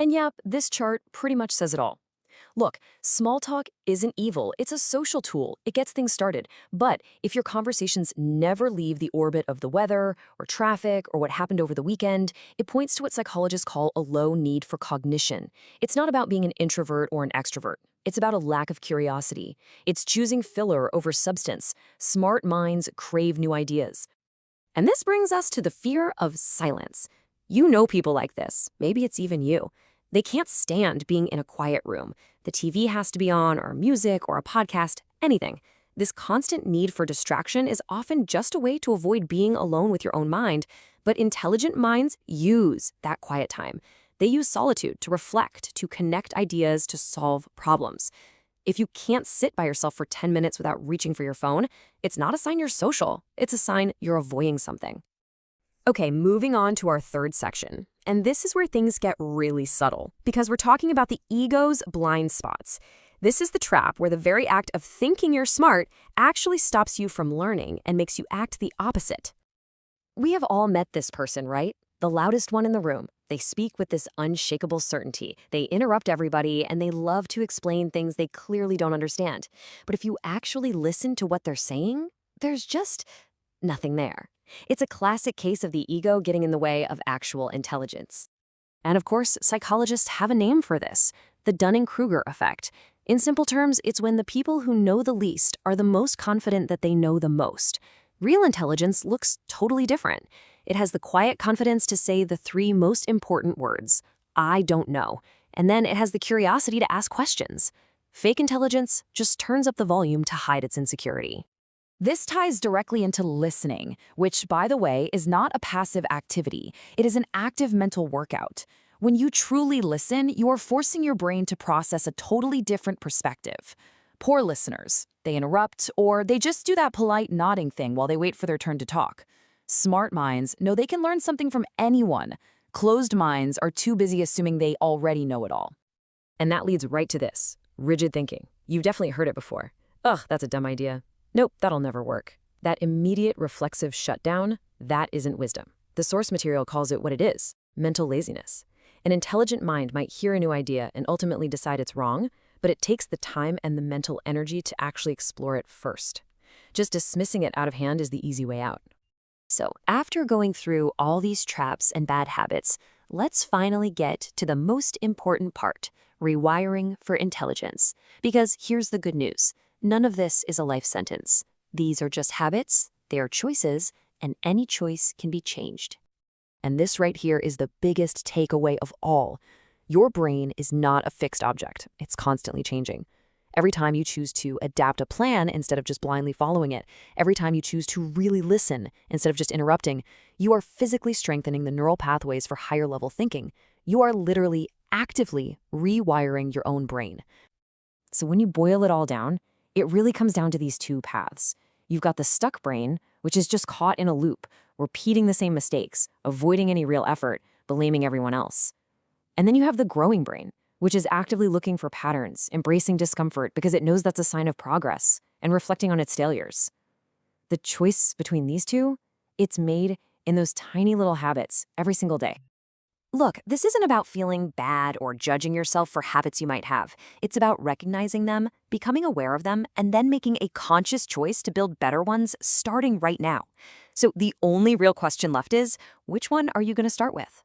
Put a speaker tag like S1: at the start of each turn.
S1: And yeah, this chart pretty much says it all. Look, small talk isn't evil. It's a social tool. It gets things started. But if your conversations never leave the orbit of the weather or traffic or what happened over the weekend, it points to what psychologists call a low need for cognition. It's not about being an introvert or an extrovert. It's about a lack of curiosity. It's choosing filler over substance. Smart minds crave new ideas. And this brings us to the fear of silence. You know people like this. Maybe it's even you. They can't stand being in a quiet room. The TV has to be on, or music, or a podcast, anything. This constant need for distraction is often just a way to avoid being alone with your own mind, but intelligent minds use that quiet time. They use solitude to reflect, to connect ideas, to solve problems. If you can't sit by yourself for 10 minutes without reaching for your phone, it's not a sign you're social. It's a sign you're avoiding something. Okay, moving on to our third section. And this is where things get really subtle, because we're talking about the ego's blind spots. This is the trap where the very act of thinking you're smart actually stops you from learning and makes you act the opposite. We have all met this person, right? The loudest one in the room. They speak with this unshakable certainty. They interrupt everybody, and they love to explain things they clearly don't understand. But if you actually listen to what they're saying, there's just nothing there. It's a classic case of the ego getting in the way of actual intelligence. And of course, psychologists have a name for this, the Dunning-Kruger effect. In simple terms, it's when the people who know the least are the most confident that they know the most. Real intelligence looks totally different. It has the quiet confidence to say the three most important words, I don't know. And then it has the curiosity to ask questions. Fake intelligence just turns up the volume to hide its insecurity.
S2: This ties directly into listening, which, by the way, is not a passive activity. It is an active mental workout. When you truly listen, you are forcing your brain to process a totally different perspective. Poor listeners, they interrupt, or they just do that polite nodding thing while they wait for their turn to talk. Smart minds know they can learn something from anyone. Closed minds are too busy assuming they already know it all.
S1: And that leads right to this, rigid thinking. You've definitely heard it before. Ugh, that's a dumb idea. Nope, that'll never work. That immediate reflexive shutdown, that isn't wisdom. The source material calls it what it is, mental laziness. An intelligent mind might hear a new idea and ultimately decide it's wrong, but it takes the time and the mental energy to actually explore it first. Just dismissing it out of hand is the easy way out. So, after going through all these traps and bad habits, let's finally get to the most important part, rewiring for intelligence. Because here's the good news. None of this is a life sentence. These are just habits, they are choices, and any choice can be changed. And this right here is the biggest takeaway of all. Your brain is not a fixed object. It's constantly changing. Every time you choose to adapt a plan instead of just blindly following it, every time you choose to really listen instead of just interrupting, you are physically strengthening the neural pathways for higher level thinking. You are literally actively rewiring your own brain. So when you boil it all down, it really comes down to these two paths. You've got the stuck brain, which is just caught in a loop, repeating the same mistakes, avoiding any real effort, blaming everyone else. And then you have the growing brain, which is actively looking for patterns, embracing discomfort because it knows that's a sign of progress, and reflecting on its failures. The choice between these two, it's made in those tiny little habits every single day. Look, this isn't about feeling bad or judging yourself for habits you might have. It's about recognizing them, becoming aware of them, and then making a conscious choice to build better ones starting right now. So the only real question left is, which one are you going to start with?